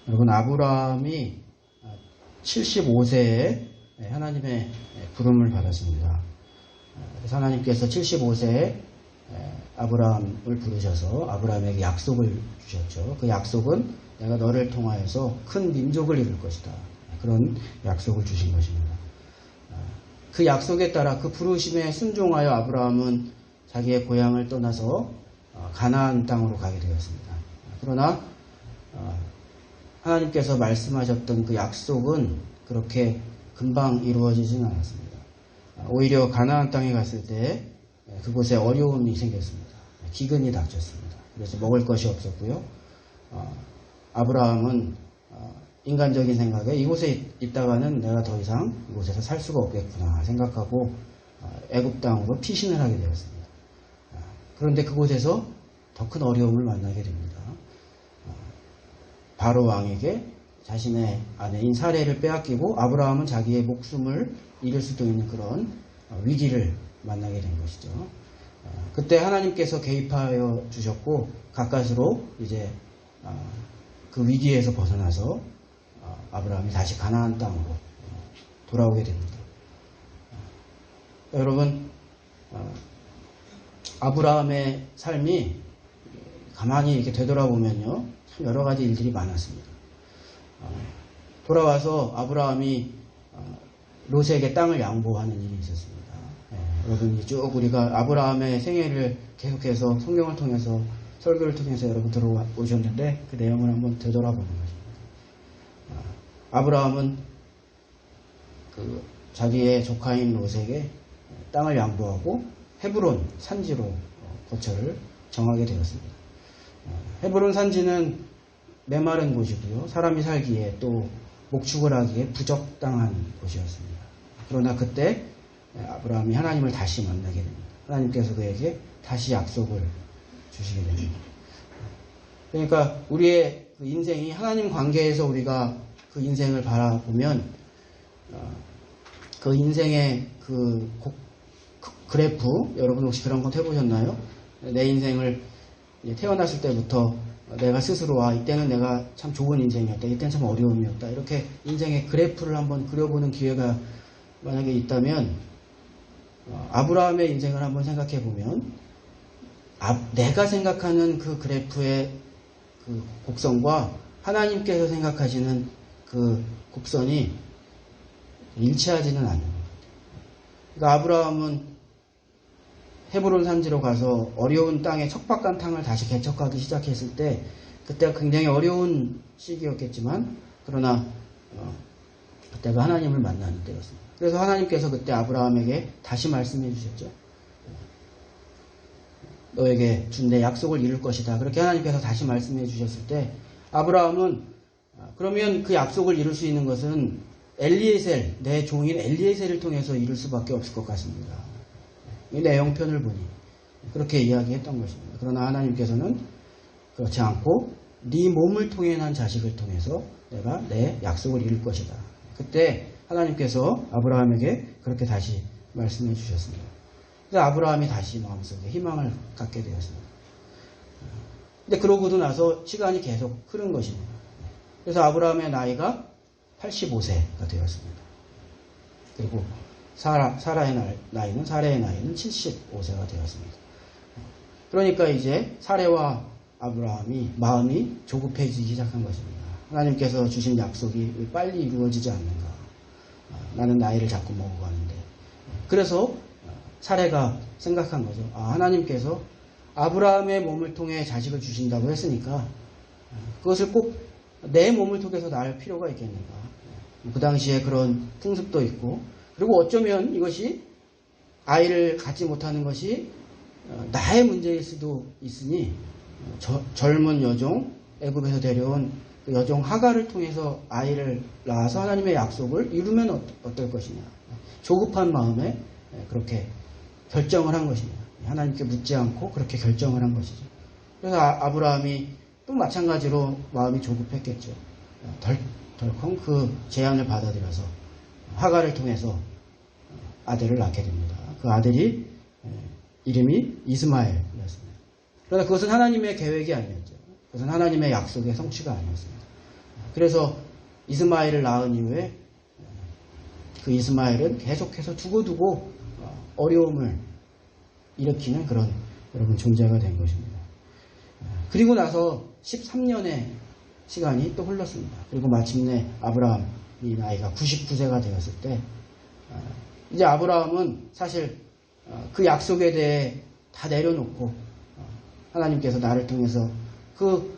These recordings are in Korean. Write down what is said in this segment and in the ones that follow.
여러분, 아브라함이 75세에 하나님의 부름을 받았습니다. 그래서 하나님께서 75세에 아브라함을 부르셔서 아브라함에게 약속을 주셨죠. 그 약속은 내가 너를 통하여서 큰 민족을 이룰 것이다. 그런 약속을 주신 것입니다. 그 약속에 따라 그 부르심에 순종하여 아브라함은 자기의 고향을 떠나서 가나안 땅으로 가게 되었습니다. 그러나 하나님께서 말씀하셨던 그 약속은 그렇게 금방 이루어지진 않았습니다. 오히려 가나안 땅에 갔을 때 그곳에 어려움이 생겼습니다. 기근이 닥쳤습니다. 그래서 먹을 것이 없었고요. 아브라함은 인간적인 생각에 이곳에 있다가는 내가 더 이상 이곳에서 살 수가 없겠구나 생각하고 애굽 땅으로 피신을 하게 되었습니다. 그런데 그곳에서 더 큰 어려움을 만나게 됩니다. 바로 왕에게 자신의 아내인 사레를 빼앗기고 아브라함은 자기의 목숨을 잃을 수도 있는 그런 위기를 만나게 된 것이죠. 그때 하나님께서 개입하여 주셨고 가까스로 이제 그 위기에서 벗어나서 아브라함이 다시 가나안 땅으로 돌아오게 됩니다. 여러분, 아브라함의 삶이 가만히 이렇게 되돌아보면요, 참 여러 가지 일들이 많았습니다. 돌아와서 아브라함이 롯에게 땅을 양보하는 일이 있었습니다. 여러분, 쭉 우리가 아브라함의 생애를 계속해서 성경을 통해서 설교를 통해서 여러분 들어오셨는데 그 내용을 한번 되돌아보는 것입니다. 아브라함은 그 자기의 조카인 롯에게 땅을 양보하고 헤브론 산지로 거처를 정하게 되었습니다. 헤브론 산지는 메마른 곳이고요. 사람이 살기에 또 목축을 하기에 부적당한 곳이었습니다. 그러나 그때 아브라함이 하나님을 다시 만나게 됩니다. 하나님께서 그에게 다시 약속을 주시게 됩니다. 그러니까 우리의 그 인생이 하나님 관계에서 우리가 그 인생을 바라보면 그 인생의 그 그래프, 여러분 혹시 그런 것 해보셨나요? 내 인생을 태어났을 때부터 내가 스스로 이때는 내가 참 좋은 인생이었다, 이때는 참 어려움이었다, 이렇게 인생의 그래프를 한번 그려보는 기회가 만약에 있다면 아브라함의 인생을 한번 생각해 보면 내가 생각하는 그 그래프의 그 곡선과 하나님께서 생각하시는 그 곡선이 일치하지는 않는 거예요. 그러니까 아브라함은 헤브론 산지로 가서 어려운 땅에 척박한 땅을 다시 개척하기 시작했을 때 그때가 굉장히 어려운 시기였겠지만 그러나 그때가 하나님을 만나는 때였습니다. 그래서 하나님께서 그때 아브라함에게 다시 말씀해 주셨죠. 너에게 준 내 약속을 이룰 것이다. 그렇게 하나님께서 다시 말씀해 주셨을 때 아브라함은 그러면 그 약속을 이룰 수 있는 것은 엘리에셀, 내 종인 엘리에셀을 통해서 이룰 수밖에 없을 것 같습니다. 이 내용편을 보니 그렇게 이야기했던 것입니다. 그러나 하나님께서는 그렇지 않고 네 몸을 통해 난 자식을 통해서 내가 내 약속을 이룰 것이다. 그때 하나님께서 아브라함에게 그렇게 다시 말씀해 주셨습니다. 그래서 아브라함이 다시 마음속에 희망을 갖게 되었습니다. 근데 그러고도 나서 시간이 계속 흐른 것입니다. 그래서 아브라함의 나이가 85세가 되었습니다. 그리고 사라의 나이는 75세가 되었습니다. 그러니까 이제 사레와 아브라함이 마음이 조급해지기 시작한 것입니다. 하나님께서 주신 약속이 빨리 이루어지지 않는가. 나는 나이를 자꾸 먹어가는데. 그래서 사레가 생각한 거죠. 하나님께서 아브라함의 몸을 통해 자식을 주신다고 했으니까 그것을 꼭 내 몸을 통해서 낳을 필요가 있겠는가. 그 당시에 그런 풍습도 있고 그리고 어쩌면 이것이 아이를 갖지 못하는 것이 나의 문제일 수도 있으니 젊은 여종, 애굽에서 데려온 그 여종 하가를 통해서 아이를 낳아서 하나님의 약속을 이루면 어떨 것이냐. 조급한 마음에 그렇게 결정을 한 것입니다. 하나님께 묻지 않고 그렇게 결정을 한 것이죠. 그래서 아브라함이 또 마찬가지로 마음이 조급했겠죠. 덜컹 그 제안을 받아들여서 하가를 통해서 아들을 낳게 됩니다. 그 아들이 이름이 이스마엘이었습니다. 그러나 그것은 하나님의 계획이 아니었죠. 그것은 하나님의 약속의 성취가 아니었습니다. 그래서 이스마엘을 낳은 이후에 그 이스마엘은 계속해서 두고두고 어려움을 일으키는 그런 여러분 존재가 된 것입니다. 그리고 나서 13년의 시간이 또 흘렀습니다. 그리고 마침내 아브라함이 나이가 99세가 되었을 때 이제 아브라함은 사실 그 약속에 대해 다 내려놓고 하나님께서 나를 통해서 그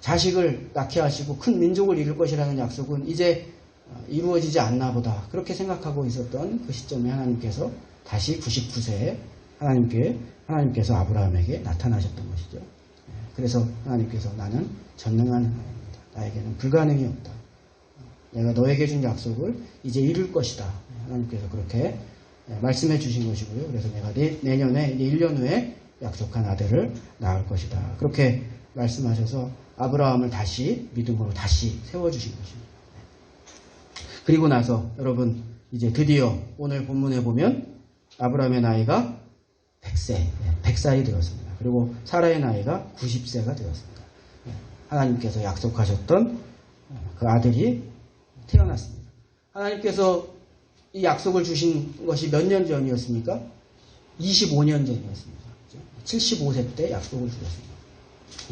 자식을 낳게 하시고 큰 민족을 이룰 것이라는 약속은 이제 이루어지지 않나 보다 그렇게 생각하고 있었던 그 시점에 하나님께서 다시 99세에 하나님께서 아브라함에게 나타나셨던 것이죠. 그래서 하나님께서 나는 전능한 하나님이다. 나에게는 불가능이 없다. 내가 너에게 준 약속을 이제 이룰 것이다. 하나님께서 그렇게 말씀해 주신 것이고요. 그래서 내가 내년에 1년 후에 약속한 아들을 낳을 것이다. 그렇게 말씀하셔서 아브라함을 다시 믿음으로 다시 세워주신 것입니다. 그리고 나서 여러분 이제 드디어 오늘 본문에 보면 아브라함의 나이가 100살이 되었습니다. 그리고 사라의 나이가 90세가 되었습니다. 하나님께서 약속하셨던 그 아들이 태어났습니다. 하나님께서 이 약속을 주신 것이 몇 년 전이었습니까? 25년 전이었습니다. 75세 때 약속을 주셨습니다.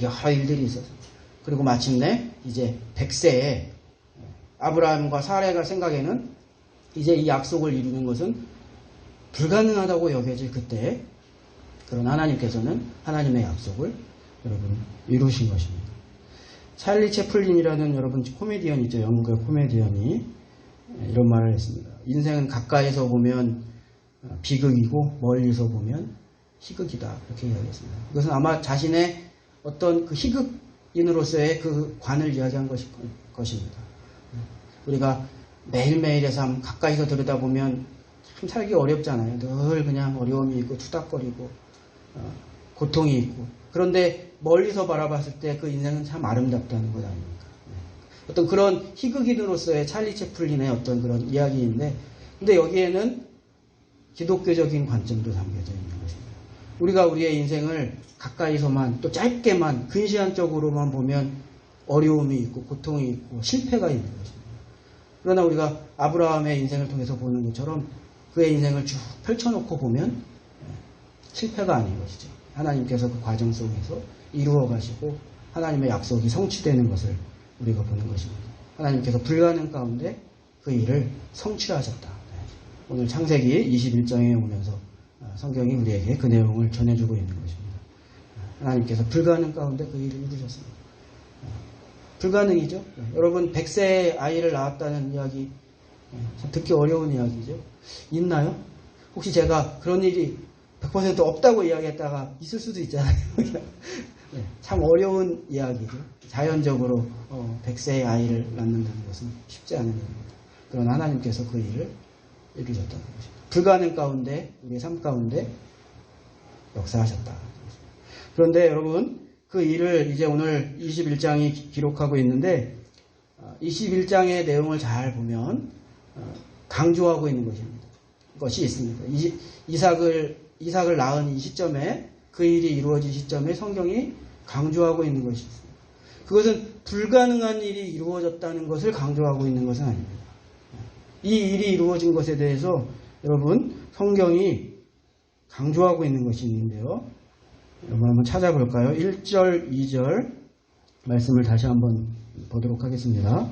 여러 일들이 있었습니다. 그리고 마침내 이제 100세에 아브라함과 사라가 생각에는 이제 이 약속을 이루는 것은 불가능하다고 여겨질 그때 그런 하나님께서는 하나님의 약속을 여러분 이루신 것입니다. 찰리 채플린이라는 여러분 코미디언 있죠. 영국의 코미디언이 이런 말을 했습니다. 인생은 가까이서 보면 비극이고 멀리서 보면 희극이다. 그렇게 이야기했습니다. 이것은 아마 자신의 어떤 그 희극인으로서의 그 관을 이야기한 것입니다. 우리가 매일매일의 삶 가까이서 들여다보면 참 살기 어렵잖아요. 늘 그냥 어려움이 있고 투닥거리고 고통이 있고 그런데 멀리서 바라봤을 때 그 인생은 참 아름답다는 것 아닙니까? 어떤 그런 희극인으로서의 찰리 채플린의 어떤 그런 이야기인데 근데 여기에는 기독교적인 관점도 담겨져 있는 것입니다. 우리가 우리의 인생을 가까이서만 또 짧게만 근시안적으로만 보면 어려움이 있고 고통이 있고 실패가 있는 것입니다. 그러나 우리가 아브라함의 인생을 통해서 보는 것처럼 그의 인생을 쭉 펼쳐놓고 보면 실패가 아닌 것이죠. 하나님께서 그 과정 속에서 이루어 가시고 하나님의 약속이 성취되는 것을 우리가 보는 것입니다. 하나님께서 불가능 가운데 그 일을 성취하셨다. 오늘 창세기 21장에 오면서 성경이 우리에게 그 내용을 전해주고 있는 것입니다. 하나님께서 불가능 가운데 그 일을 이루셨습니다. 불가능이죠. 여러분 100세의 아이를 낳았다는 이야기 참 듣기 어려운 이야기죠. 있나요? 혹시 제가 그런 일이 100% 없다고 이야기했다가 있을 수도 있잖아요. 참 어려운 이야기죠. 자연적으로 100세의 아이를 낳는다는 것은 쉽지 않은 일입니다. 그러나 하나님께서 그 일을 이루셨다는 것입니다. 불가능 가운데 우리의 삶 가운데 역사하셨다. 그런데 여러분 그 일을 이제 오늘 21장이 기록하고 있는데 21장의 내용을 잘 보면 강조하고 있는 것이 있습니다. 이삭을 낳은 이 시점에 그 일이 이루어진 시점에 성경이 강조하고 있는 것이 있습니다. 그것은 불가능한 일이 이루어졌다는 것을 강조하고 있는 것은 아닙니다. 이 일이 이루어진 것에 대해서 여러분 성경이 강조하고 있는 것이 있는데요. 여러분 한번 찾아볼까요? 1절, 2절 말씀을 다시 한번 보도록 하겠습니다.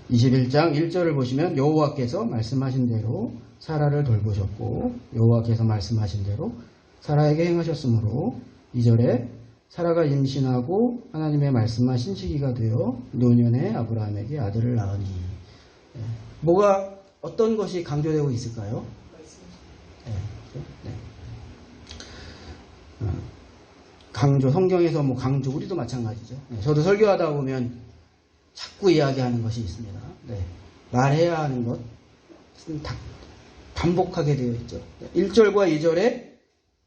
21장 1절을 보시면 여호와께서 말씀하신 대로 사라를 돌보셨고 여호와께서 말씀하신 대로 사라에게 행하셨으므로 2절에 사라가 임신하고 하나님의 말씀하신 시기가 되어 노년에 아브라함에게 아들을 낳으니 뭐가 어떤 것이 강조되고 있을까요? 강조, 성경에서 뭐 강조, 우리도 마찬가지죠. 저도 설교하다 보면 자꾸 이야기하는 것이 있습니다. 말해야 하는 것 다 반복하게 되어 있죠. 1절과 2절에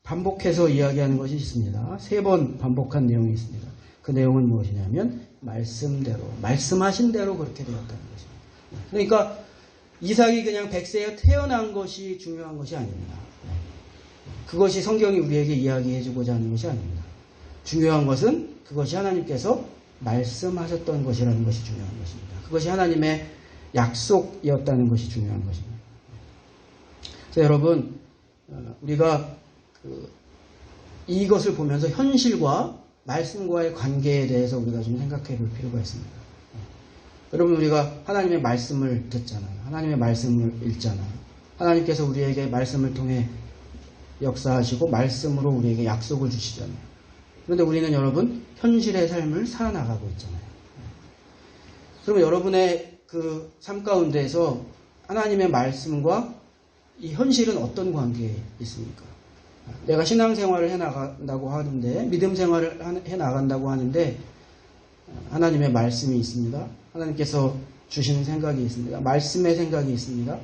반복해서 이야기하는 것이 있습니다. 3번 반복한 내용이 있습니다. 그 내용은 무엇이냐면 말씀대로, 말씀하신 대로 그렇게 되었다는 것입니다. 그러니까 이삭이 그냥 100세에 태어난 것이 중요한 것이 아닙니다. 그것이 성경이 우리에게 이야기해주고자 하는 것이 아닙니다. 중요한 것은 그것이 하나님께서 말씀하셨던 것이라는 것이 중요한 것입니다. 그것이 하나님의 약속이었다는 것이 중요한 것입니다. 그래서 여러분, 우리가 이것을 보면서 현실과 말씀과의 관계에 대해서 우리가 좀 생각해 볼 필요가 있습니다. 여러분, 우리가 하나님의 말씀을 듣잖아요. 하나님의 말씀을 읽잖아요. 하나님께서 우리에게 말씀을 통해 역사하시고 말씀으로 우리에게 약속을 주시잖아요. 그런데 우리는 여러분, 현실의 삶을 살아나가고 있잖아요. 그러면 여러분의 그 삶 가운데에서 하나님의 말씀과 이 현실은 어떤 관계에 있습니까? 내가 신앙생활을 해나간다고 하는데, 믿음 생활을 해나간다고 하는데, 하나님의 말씀이 있습니다. 하나님께서 주시는 생각이 있습니다. 말씀의 생각이 있습니다.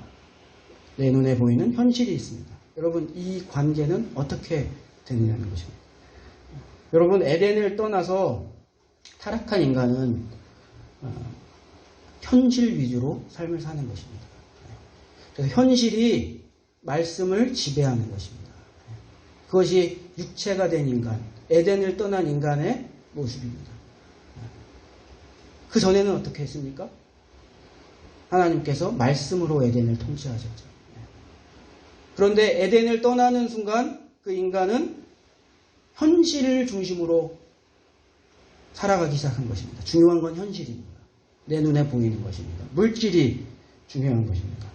내 눈에 보이는 현실이 있습니다. 여러분, 이 관계는 어떻게 되느냐는 것입니다. 여러분, 에덴을 떠나서 타락한 인간은 현실 위주로 삶을 사는 것입니다. 그래서 현실이 말씀을 지배하는 것입니다. 그것이 육체가 된 인간, 에덴을 떠난 인간의 모습입니다. 그 전에는 어떻게 했습니까? 하나님께서 말씀으로 에덴을 통치하셨죠. 그런데 에덴을 떠나는 순간 그 인간은 현실을 중심으로 살아가기 시작한 것입니다. 중요한 건 현실입니다. 내 눈에 보이는 것입니다. 물질이 중요한 것입니다.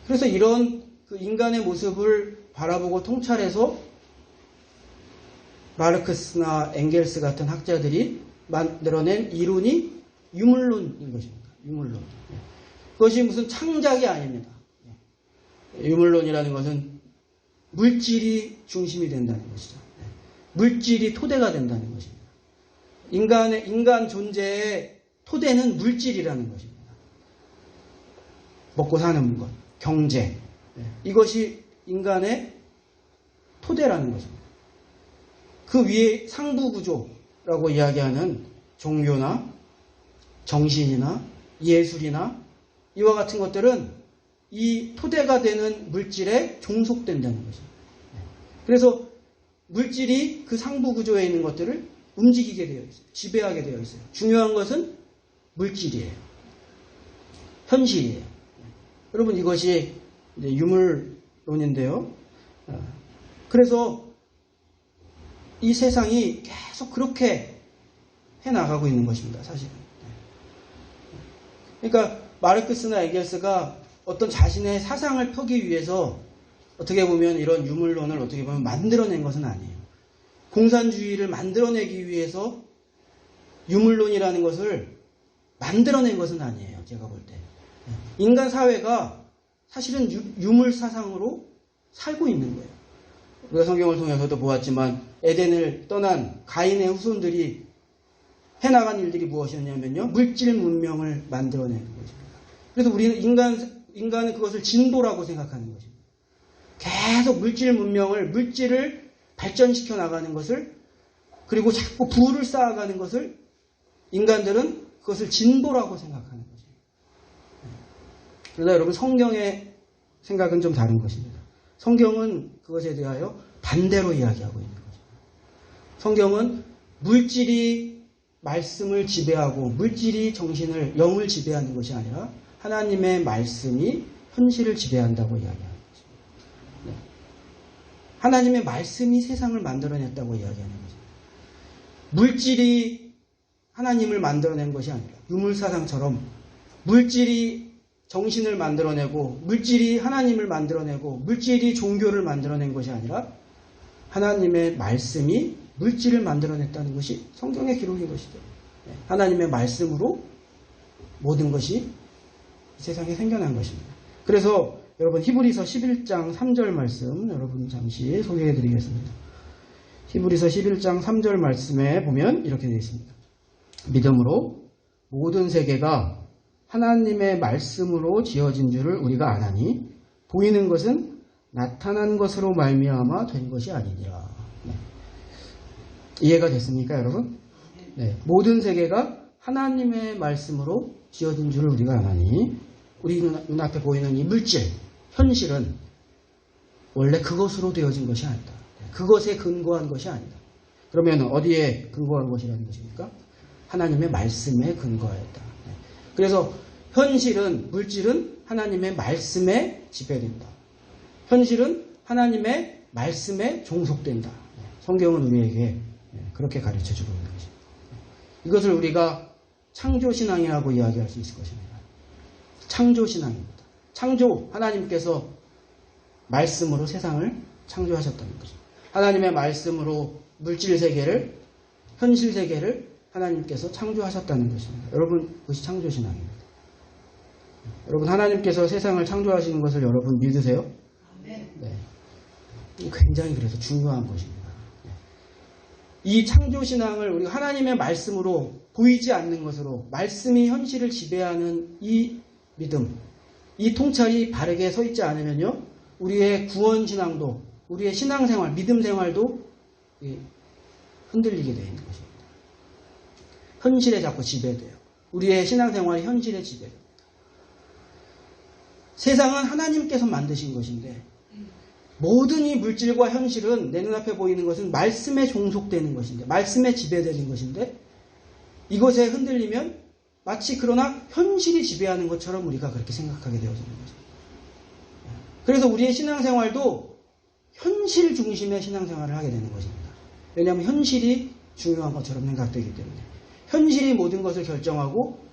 그래서 이런 그 인간의 모습을 바라보고 통찰해서 마르크스나 엥겔스 같은 학자들이 만들어낸 이론이 유물론인 것입니다. 유물론. 그것이 무슨 창작이 아닙니다. 유물론이라는 것은 물질이 중심이 된다는 것이죠. 물질이 토대가 된다는 것입니다. 인간 존재의 토대는 물질이라는 것입니다. 먹고 사는 것, 경제. 이것이 인간의 토대라는 것입니다. 그 위에 상부구조라고 이야기하는 종교나 정신이나 예술이나 이와 같은 것들은 이 토대가 되는 물질에 종속된다는 것입니다. 그래서 물질이 그 상부구조에 있는 것들을 움직이게 되어 있어요. 지배하게 되어 있어요. 중요한 것은 물질이에요. 현실이에요. 여러분, 이것이 이제 유물론인데요. 그래서 이 세상이 계속 그렇게 해나가고 있는 것입니다. 사실은. 그러니까 마르크스나 엥겔스가 어떤 자신의 사상을 펴기 위해서 어떻게 보면 이런 유물론을 어떻게 보면 만들어낸 것은 아니에요. 공산주의를 만들어내기 위해서 유물론이라는 것을 만들어낸 것은 아니에요. 제가 볼 때. 인간 사회가 사실은 유물 사상으로 살고 있는 거예요. 우리가 성경을 통해서도 보았지만 에덴을 떠난 가인의 후손들이 해나간 일들이 무엇이었냐면요. 물질 문명을 만들어내는 것입니다. 그래서 우리는 인간은 그것을 진보라고 생각하는 것입니다. 계속 물질을 발전시켜 나가는 것을, 그리고 자꾸 부를 쌓아가는 것을 인간들은 그것을 진보라고 생각하는 것입니다. 그러나 여러분, 성경의 생각은 좀 다른 것입니다. 성경은 그것에 대하여 반대로 이야기하고 있는 거죠. 성경은 물질이 말씀을 지배하고 물질이 영을 지배하는 것이 아니라 하나님의 말씀이 현실을 지배한다고 이야기하는 것입니다. 하나님의 말씀이 세상을 만들어냈다고 이야기하는 거죠. 물질이 하나님을 만들어낸 것이 아니라 유물사상처럼 물질이 정신을 만들어내고 물질이 하나님을 만들어내고 물질이 종교를 만들어낸 것이 아니라 하나님의 말씀이 물질을 만들어냈다는 것이 성경의 기록인 것이죠. 하나님의 말씀으로 모든 것이 세상에 생겨난 것입니다. 그래서 여러분, 히브리서 11장 3절 말씀 여러분 잠시 소개해 드리겠습니다. 히브리서 11장 3절 말씀에 보면 이렇게 되어 있습니다. 믿음으로 모든 세계가 하나님의 말씀으로 지어진 줄을 우리가 아나니 보이는 것은 나타난 것으로 말미암아 된 것이 아니니라. 이해가 됐습니까, 여러분? 네. 모든 세계가 하나님의 말씀으로 지어진 줄을 우리가 아나니 우리 눈앞에 보이는 이 물질, 현실은 원래 그것으로 되어진 것이 아니다. 그것에 근거한 것이 아니다. 그러면 어디에 근거한 것이라는 것입니까? 하나님의 말씀에 근거하였다. 그래서 현실은, 물질은 하나님의 말씀에 지배된다. 현실은 하나님의 말씀에 종속된다. 성경은 우리에게 그렇게 가르쳐주고 있는 것입니다. 이것을 우리가 창조신앙이라고 이야기할 수 있을 것입니다. 창조신앙입니다. 창조, 하나님께서 말씀으로 세상을 창조하셨다는 것입니다. 하나님의 말씀으로 물질 세계를, 현실 세계를 하나님께서 창조하셨다는 것입니다. 여러분, 그것이 창조신앙입니다. 여러분, 하나님께서 세상을 창조하시는 것을 여러분 믿으세요? 네. 굉장히 그래서 중요한 것입니다. 이 창조신앙을 우리가 하나님의 말씀으로, 보이지 않는 것으로 말씀이 현실을 지배하는 이 믿음, 이 통찰이 바르게 서 있지 않으면요, 우리의 구원신앙도, 우리의 신앙생활, 믿음생활도 흔들리게 되어 있는 것입니다. 현실에 자꾸 지배돼요. 우리의 신앙생활이 현실에 지배돼요. 세상은 하나님께서 만드신 것인데 모든 이 물질과 현실은, 내 눈앞에 보이는 것은 말씀에 종속되는 것인데, 말씀에 지배되는 것인데, 이것에 흔들리면 마치 그러나 현실이 지배하는 것처럼 우리가 그렇게 생각하게 되어지는 거죠. 그래서 우리의 신앙생활도 현실 중심의 신앙생활을 하게 되는 것입니다. 왜냐하면 현실이 중요한 것처럼 생각되기 때문에. 현실이 모든 것을 결정하고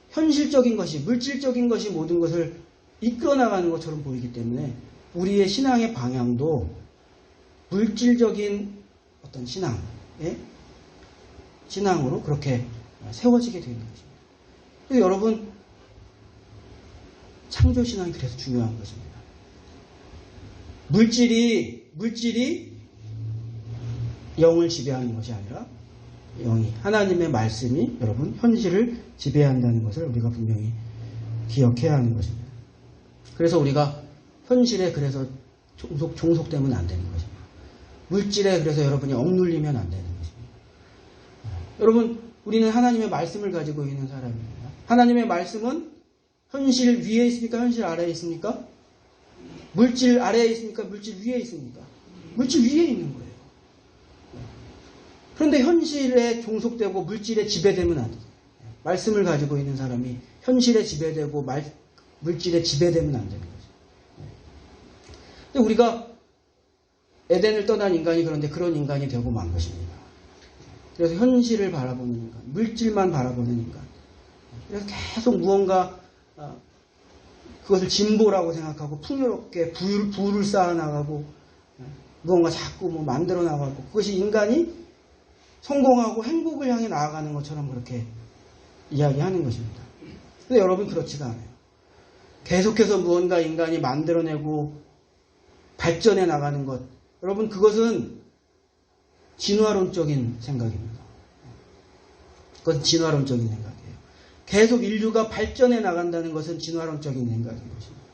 현실적인 것이, 물질적인 것이 모든 것을 이끌어 나가는 것처럼 보이기 때문에 우리의 신앙의 방향도 물질적인 어떤 신앙으로 그렇게 세워지게 되는 것입니다. 그래서 여러분, 창조신앙이 그래서 중요한 것입니다. 물질이 영을 지배하는 것이 아니라 영이, 하나님의 말씀이 여러분 현실을 지배한다는 것을 우리가 분명히 기억해야 하는 것입니다. 그래서 우리가 현실에 그래서 종속되면 안 되는 것입니다. 물질에 그래서 여러분이 억눌리면 안 되는 것입니다. 여러분, 우리는 하나님의 말씀을 가지고 있는 사람입니다. 하나님의 말씀은 현실 위에 있습니까? 현실 아래에 있습니까? 물질 아래에 있습니까? 물질 위에 있습니까? 물질 위에 있는 거예요. 그런데 현실에 종속되고 물질에 지배되면 안 돼요. 말씀을 가지고 있는 사람이 현실에 지배되고 물질에 지배되면 안 되는 거죠. 근데 우리가 에덴을 떠난 인간이 그런데 그런 인간이 되고 만 것입니다. 그래서 현실을 바라보는 인간, 물질만 바라보는 인간. 그래서 계속 무언가 그것을 진보라고 생각하고 풍요롭게 부를 쌓아나가고 무언가 자꾸 만들어 나가고, 그것이 인간이 성공하고 행복을 향해 나아가는 것처럼 그렇게 이야기하는 것입니다. 근데 여러분, 그렇지가 않아요. 계속해서 무언가 인간이 만들어내고 발전해 나가는 것, 여러분, 그것은 진화론적인 생각입니다. 그것은 진화론적인 생각이에요. 계속 인류가 발전해 나간다는 것은 진화론적인 생각인 것입니다.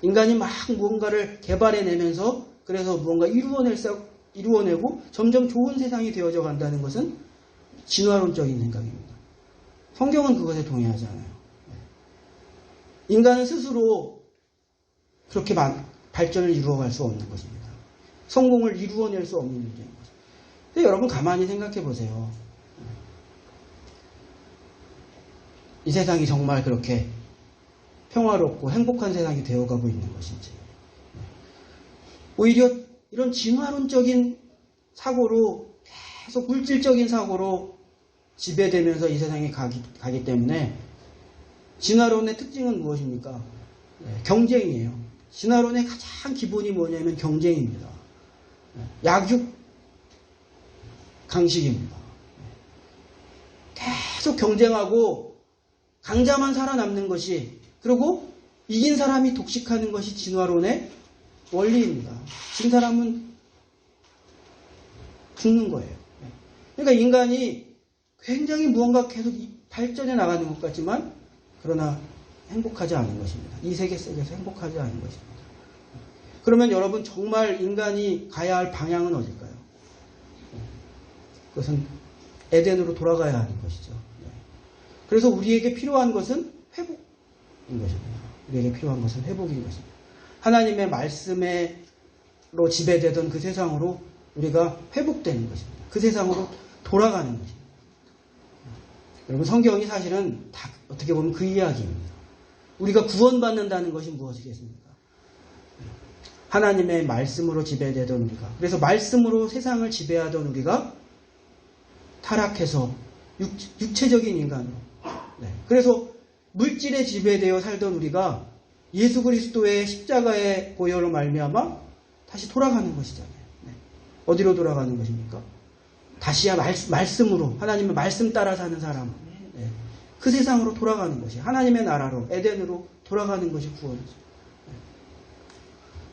인간이 막 무언가를 개발해내면서 그래서 무언가 이루어내고 점점 좋은 세상이 되어져 간다는 것은 진화론적인 생각입니다. 성경은 그것에 동의하지 않아요. 인간은 스스로 그렇게 발전을 이루어갈 수 없는 것입니다. 성공을 이루어낼 수 없는 문제인 거죠. 근데 여러분, 가만히 생각해 보세요. 이 세상이 정말 그렇게 평화롭고 행복한 세상이 되어가고 있는 것인지, 오히려 이런 진화론적인 사고로, 계속 물질적인 사고로 지배되면서 이 세상에 가기 때문에, 진화론의 특징은 무엇입니까? 경쟁이에요. 진화론의 가장 기본이 뭐냐면 경쟁입니다. 약육 강식입니다. 계속 경쟁하고 강자만 살아남는 것이, 그리고 이긴 사람이 독식하는 것이 진화론의 원리입니다. 진 사람은 죽는 거예요. 그러니까 인간이 굉장히 무언가 계속 발전해 나가는 것 같지만, 그러나 행복하지 않은 것입니다. 이 세계 속에서 행복하지 않은 것입니다. 그러면 여러분, 정말 인간이 가야 할 방향은 어딜까요? 그것은 에덴으로 돌아가야 하는 것이죠. 그래서 우리에게 필요한 것은 회복인 것입니다. 우리에게 필요한 것은 회복인 것입니다. 하나님의 말씀으로 지배되던 그 세상으로 우리가 회복되는 것입니다. 그 세상으로 돌아가는 것입니다. 여러분 성경이 사실은 다 어떻게 보면 그 이야기입니다. 우리가 구원받는다는 것이 무엇이겠습니까? 하나님의 말씀으로 지배되던 우리가, 그래서 말씀으로 세상을 지배하던 우리가 타락해서 육체적인 인간으로, 그래서 물질에 지배되어 살던 우리가 예수 그리스도의 십자가의 보혈로 말미암아 다시 돌아가는 것이잖아요. 어디로 돌아가는 것입니까? 다시야 말씀으로, 하나님의 말씀 따라 사는 사람, 그 세상으로 돌아가는 것이, 하나님의 나라로, 에덴으로 돌아가는 것이 구원이죠.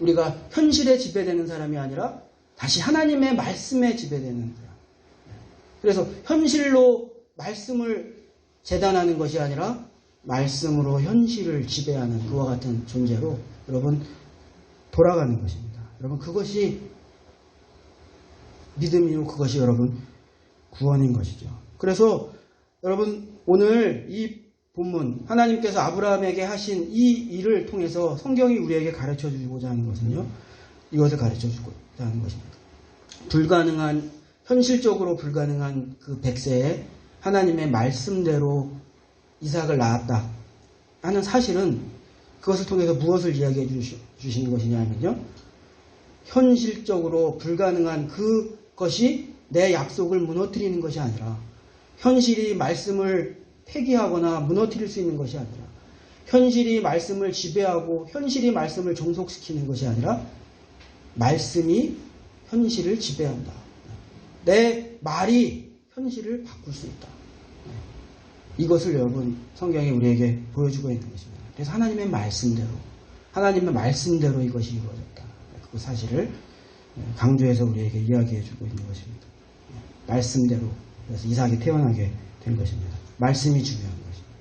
우리가 현실에 지배되는 사람이 아니라 다시 하나님의 말씀에 지배되는 사람. 그래서 현실로 말씀을 재단하는 것이 아니라 말씀으로 현실을 지배하는 그와 같은 존재로 여러분 돌아가는 것입니다. 여러분 그것이 믿음이요, 그것이 여러분 구원인 것이죠. 그래서 여러분 오늘 이 본문, 하나님께서 아브라함에게 하신 이 일을 통해서 성경이 우리에게 가르쳐 주고자 하는 것은요, 이것을 가르쳐 주고자 하는 것입니다. 불가능한, 현실적으로 불가능한 그 100세에 하나님의 말씀대로 이삭을 낳았다 하는 사실은 그것을 통해서 무엇을 이야기해 주시는 것이냐면요, 현실적으로 불가능한 그것이 내 약속을 무너뜨리는 것이 아니라, 현실이 말씀을 폐기하거나 무너뜨릴 수 있는 것이 아니라, 현실이 말씀을 지배하고 현실이 말씀을 종속시키는 것이 아니라 말씀이 현실을 지배한다. 내 말이 현실을 바꿀 수 있다. 이것을 여러분 성경이 우리에게 보여주고 있는 것입니다. 그래서 하나님의 말씀대로 이것이 이루어졌다. 그 사실을 강조해서 우리에게 이야기해 주고 있는 것입니다. 말씀대로, 그래서 이삭이 태어나게 된 것입니다. 말씀이 중요한 것입니다.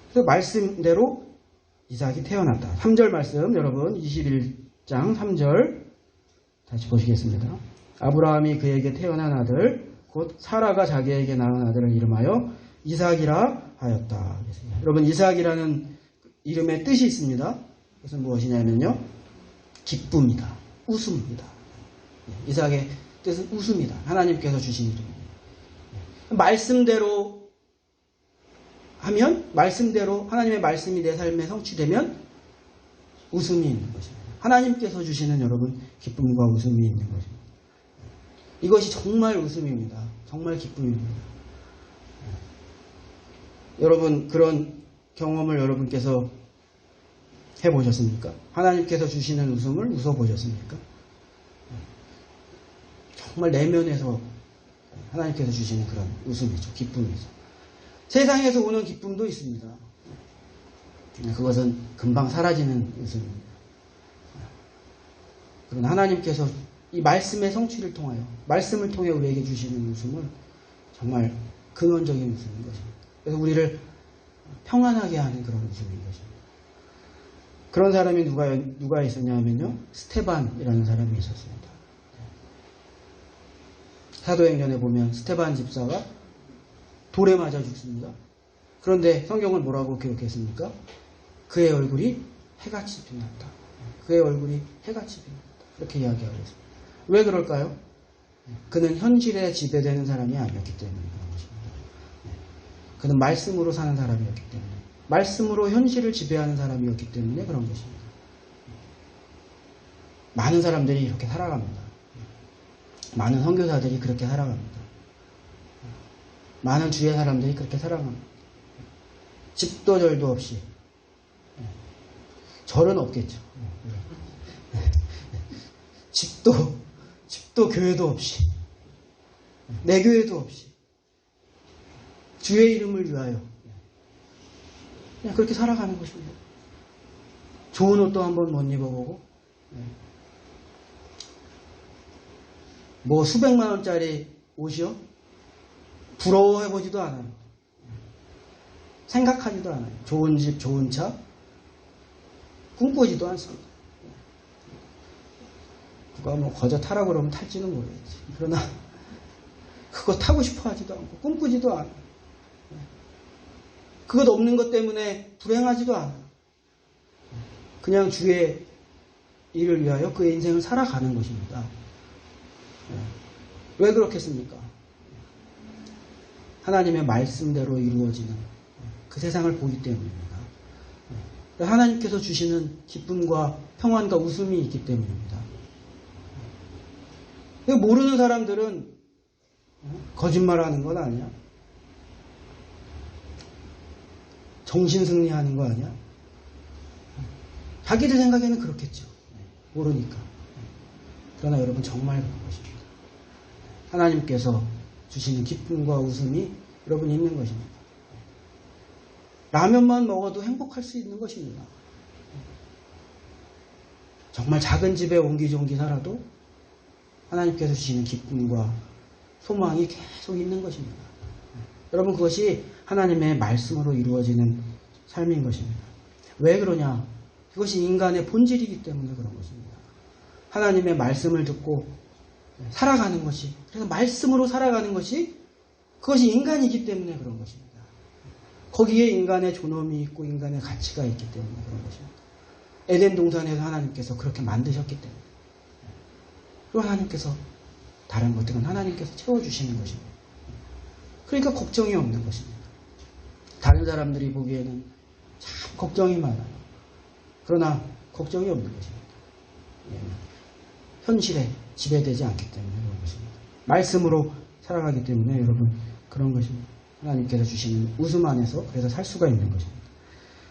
그래서 말씀대로 이삭이 태어났다. 3절 말씀 여러분 21장 3절 다시 보시겠습니다. 아브라함이 그에게 태어난 아들 곧 사라가 자기에게 낳은 아들을 이름하여 이삭이라 하였다. 여러분 이삭이라는 이름의 뜻이 있습니다. 그것은 무엇이냐면요, 기쁨이다, 웃음입니다. 이삭의 뜻은 웃음이다. 하나님께서 주신 이름입니다. 말씀대로 하면, 말씀대로 하나님의 말씀이 내 삶에 성취되면 웃음이 있는 것입니다. 하나님께서 주시는 여러분 기쁨과 웃음이 있는 것입니다. 이것이 정말 웃음입니다. 정말 기쁨입니다. 여러분 그런 경험을 여러분께서 해보셨습니까? 하나님께서 주시는 웃음을 웃어보셨습니까? 정말 내면에서 하나님께서 주시는 그런 웃음이죠. 기쁨이죠. 세상에서 오는 기쁨도 있습니다. 그것은 금방 사라지는 웃음입니다. 그러나 하나님께서 이 말씀의 성취를 통하여, 말씀을 통해 우리에게 주시는 웃음은 정말 근원적인 웃음인 것입니다. 그래서 우리를 평안하게 하는 그런 웃음인 것입니다. 그런 사람이 누가 있었냐 하면요, 스테반이라는 사람이 있었습니다. 사도행전에 보면 스테반 집사가 돌에 맞아 죽습니다. 그런데 성경은 뭐라고 기록했습니까? 그의 얼굴이 해같이 빛났다. 그의 얼굴이 해같이 빛났다. 이렇게 이야기하고 있습니다. 왜 그럴까요? 그는 현실에 지배되는 사람이 아니었기 때문에 그런 것입니다. 그는 말씀으로 사는 사람이었기 때문에, 말씀으로 현실을 지배하는 사람이었기 때문에 그런 것입니다. 많은 사람들이 이렇게 살아갑니다. 많은 선교사들이 그렇게 살아갑니다. 많은 주의 사람들이 그렇게 살아갑니다. 집도 절도 없이. 절은 없겠죠. 집도 교회도 없이, 내 교회도 없이, 주의 이름을 위하여 그냥 그렇게 살아가는 것입니다. 좋은 옷도 한번 못 입어보고, 뭐 수백만 원짜리 옷이요? 부러워해보지도 않아요. 생각하지도 않아요. 좋은 집, 좋은 차, 꿈꾸지도 않습니다. 누가 뭐 거저 타라고 그러면 탈지는 모르겠지. 그러나 그거 타고 싶어 하지도 않고 꿈꾸지도 않아요. 그것 없는 것 때문에 불행하지도 않아요. 그냥 주의 일을 위하여 그의 인생을 살아가는 것입니다. 왜 그렇겠습니까? 하나님의 말씀대로 이루어지는 그 세상을 보기 때문입니다. 하나님께서 주시는 기쁨과 평안과 웃음이 있기 때문입니다. 모르는 사람들은 거짓말하는 건 아니야? 정신승리하는 거 아니야? 자기들 생각에는 그렇겠죠. 모르니까. 그러나 여러분 정말 그런 것입니다. 하나님께서 주시는 기쁨과 웃음이 여러분이 있는 것입니다. 라면만 먹어도 행복할 수 있는 것입니다. 정말 작은 집에 옹기종기 살아도 하나님께서 주시는 기쁨과 소망이 계속 있는 것입니다. 여러분 그것이 하나님의 말씀으로 이루어지는 삶인 것입니다. 왜 그러냐? 그것이 인간의 본질이기 때문에 그런 것입니다. 하나님의 말씀을 듣고 살아가는 것이, 그래서 말씀으로 살아가는 것이 그것이 인간이기 때문에 그런 것입니다. 거기에 인간의 존엄이 있고 인간의 가치가 있기 때문에 그런 것입니다. 에덴 동산에서 하나님께서 그렇게 만드셨기 때문에. 그리고 하나님께서 다른 것들은 하나님께서 채워주시는 것입니다. 그러니까 걱정이 없는 것입니다. 다른 사람들이 보기에는 참 걱정이 많아요. 그러나 걱정이 없는 것입니다. 현실에 지배되지 않기 때문에 그런 것입니다. 말씀으로 살아가기 때문에 여러분 그런 것입니다. 하나님께서 주시는 웃음 안에서 그래서 살 수가 있는 것입니다.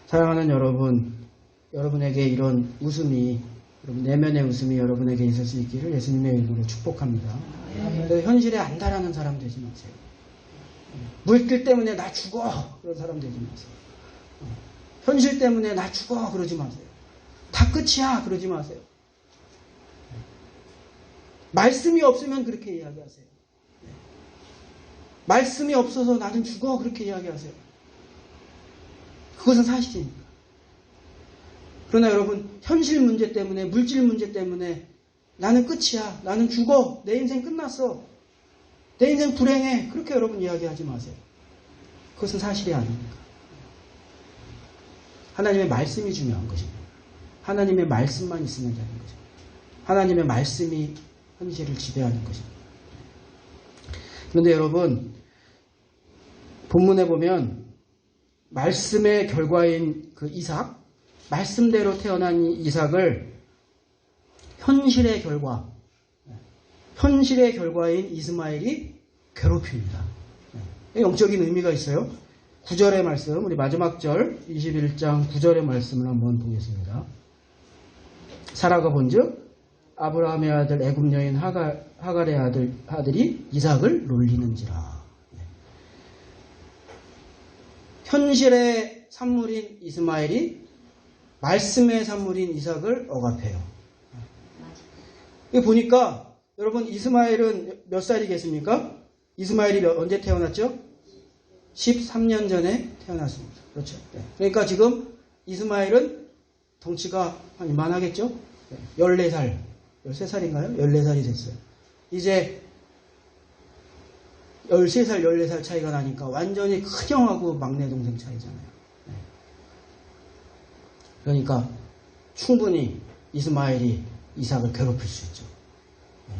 사랑하는 여러분, 여러분에게 이런 웃음이, 여러분 내면의 웃음이 여러분에게 있을 수 있기를 예수님의 이름으로 축복합니다. 현실에 안달하는 사람 되지 마세요. 물길 때문에 나 죽어 그런 사람 되지 마세요. 현실 때문에 나 죽어 그러지 마세요. 다 끝이야 그러지 마세요. 말씀이 없으면 그렇게 이야기하세요. 말씀이 없어서 나는 죽어 그렇게 이야기하세요. 그것은 사실입니다. 그러나 여러분 현실 문제 때문에 물질 문제 때문에 나는 끝이야. 나는 죽어. 내 인생 끝났어. 내 인생 불행해. 그렇게 여러분 이야기하지 마세요. 그것은 사실이 아닙니다. 하나님의 말씀이 중요한 것입니다. 하나님의 말씀만 있으면 되는 것입니다. 하나님의 말씀이 현실을 지배하는 것입니다. 그런데 여러분 본문에 보면 말씀의 결과인 그 이삭, 말씀대로 태어난 이삭을 현실의 결과인 이스마엘이 괴롭힙니다. 영적인 의미가 있어요. 9절의 말씀, 우리 마지막 절 21장 9절의 말씀을 한번 보겠습니다. 사라가 본즉 아브라함의 아들 애굽 여인 하갈의 아들이 이삭을 놀리는지라. 현실의 산물인 이스마엘이 말씀의 산물인 이삭을 억압해요. 이거 보니까 여러분 이스마엘은 몇 살이겠습니까? 이스마엘이 언제 태어났죠? 13년 전에 태어났습니다. 그렇죠. 네. 그러니까 지금 이스마엘은 덩치가 한 이만하겠죠? 14살, 13살인가요? 14살이 됐어요. 이제 13살, 14살 차이가 나니까 완전히 큰형하고 막내 동생 차이잖아요. 네. 그러니까 충분히 이스마엘이 이삭을 괴롭힐 수 있죠. 네.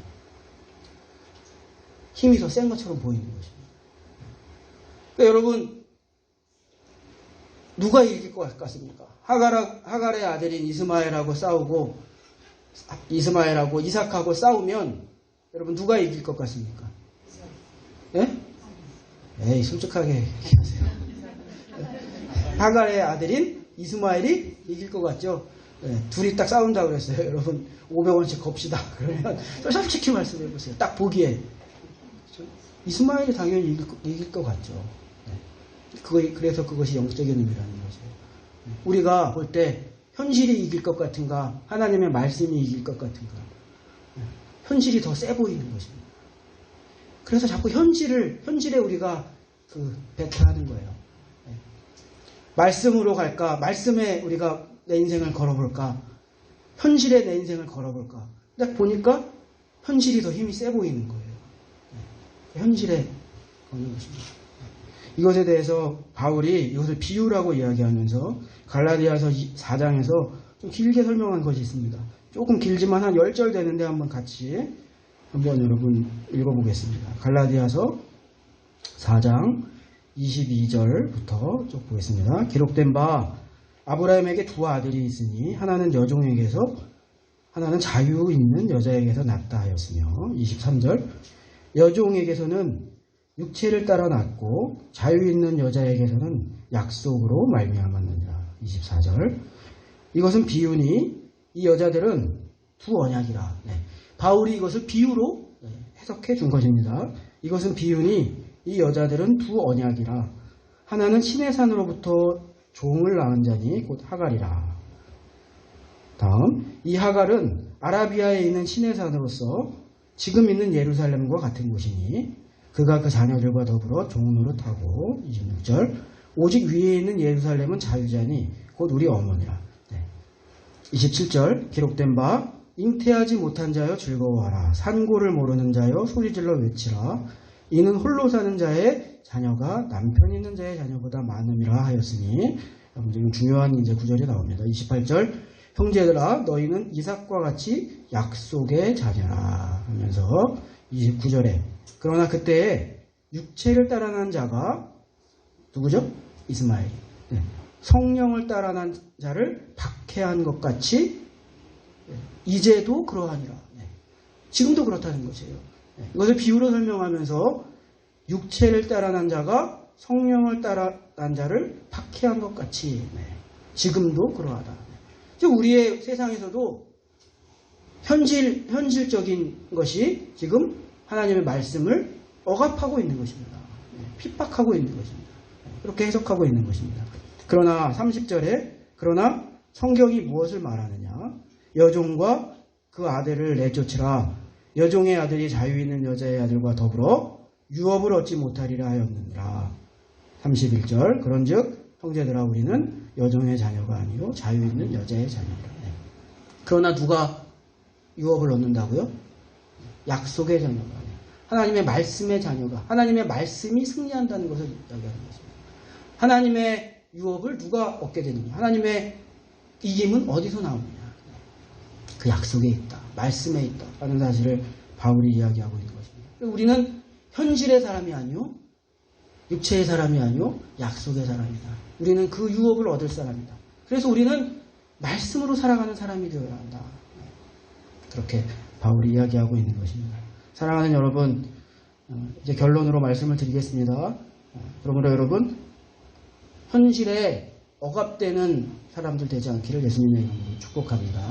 힘이 더 센 것처럼 보이는 것입니다. 그러니까 여러분 누가 이길 것 같습니까? 하갈의 아들인 이스마엘하고 이삭하고 싸우면 여러분 누가 이길 것 같습니까? 예? 에이 솔직하게 얘기하세요. 하갈의 아들인 이스마엘이 이길 것 같죠? 네, 둘이 딱 싸운다 그랬어요. 여러분 500원씩 겁시다. 그러면 솔직히 말씀해 보세요. 딱 보기에 이스마엘이 당연히 이길 것 같죠. 네. 그래서 그것이 영적인 의미라는 거죠. 우리가 볼 때 현실이 이길 것 같은가, 하나님의 말씀이 이길 것 같은가. 현실이 더 세 보이는 것입니다. 그래서 자꾸 현실에 우리가 배틀하는 거예요. 말씀으로 갈까? 말씀에 우리가 내 인생을 걸어볼까? 현실에 내 인생을 걸어볼까? 딱 보니까 현실이 더 힘이 세 보이는 거예요. 현실에 거는 것입니다. 이것에 대해서 바울이 이것을 비유라고 이야기하면서 갈라디아서 4장에서 좀 길게 설명한 것이 있습니다. 조금 길지만 한 10절 되는데 한번 같이 여러분 읽어보겠습니다. 갈라디아서 4장 22절부터 쭉 보겠습니다. 기록된 바 아브라함에게 두 아들이 있으니 하나는 여종에게서 하나는 자유 있는 여자에게서 낳다 하였으며 23절 여종에게서는 육체를 따라 낳고 자유 있는 여자에게서는 약속으로 말미암았느니라. 24절 이것은 비유니 이 여자들은 두 언약이라. 바울이 이것을 비유로 해석해 준 것입니다. 이것은 비유니 이 여자들은 두 언약이라. 하나는 시내산으로부터 종을 낳은 자니 곧 하갈이라. 다음 이 하갈은 아라비아에 있는 시내산으로서 지금 있는 예루살렘과 같은 곳이니 그가 그 자녀들과 더불어 종노릇하고 26절 오직 위에 있는 예루살렘은 자유자니 곧 우리 어머니라. 27절 기록된 바 잉태하지 못한 자여 즐거워하라. 산고를 모르는 자여 소리질러 외치라. 이는 홀로 사는 자의 자녀가 남편 있는 자의 자녀보다 많음이라 하였으니 지금 중요한 이제 구절이 나옵니다. 28절 형제들아 너희는 이삭과 같이 약속의 자녀라 하면서 29절에 그러나 그때에 육체를 따라 난 자가 누구죠? 이스마엘. 성령을 따라 난 자를 박해한 것 같이 이제도 그러하니라. 지금도 그렇다는 것이에요. 이것을 비유로 설명하면서 육체를 따라 난 자가 성령을 따라 난 자를 박해한 것 같이 지금도 그러하다. 즉 우리의 세상에서도 현실적인 것이 지금 하나님의 말씀을 억압하고 있는 것입니다. 핍박하고 있는 것입니다. 그렇게 해석하고 있는 것입니다. 그러나 30절에 그러나 성경이 무엇을 말하느냐? 여종과 그 아들을 내쫓으라. 여종의 아들이 자유 있는 여자의 아들과 더불어 유업을 얻지 못하리라 하였느니라. 31절 그런즉 형제들아 우리는 여종의 자녀가 아니요 자유 있는 여자의 자녀라. 그러나 누가 유업을 얻는다고요? 약속의 자녀가 아니에요. 하나님의 말씀의 자녀가 하나님의 말씀이 승리한다는 것을 이야기하는 것입니다. 하나님의 유업을 누가 얻게 되느냐? 하나님의 이김은 어디서 나오느냐? 그 약속에 있다. 말씀에 있다. 라는 사실을 바울이 이야기하고 있는 것입니다. 우리는 현실의 사람이 아니요 육체의 사람이 아니요 약속의 사람이다. 우리는 그 유업을 얻을 사람이다. 그래서 우리는 말씀으로 살아가는 사람이 되어야 한다. 그렇게 바울이 이야기하고 있는 것입니다. 사랑하는 여러분, 이제 결론으로 말씀을 드리겠습니다. 그러므로 여러분, 현실에 억압되는 사람들 되지 않기를 예수님의 이름으로 축복합니다.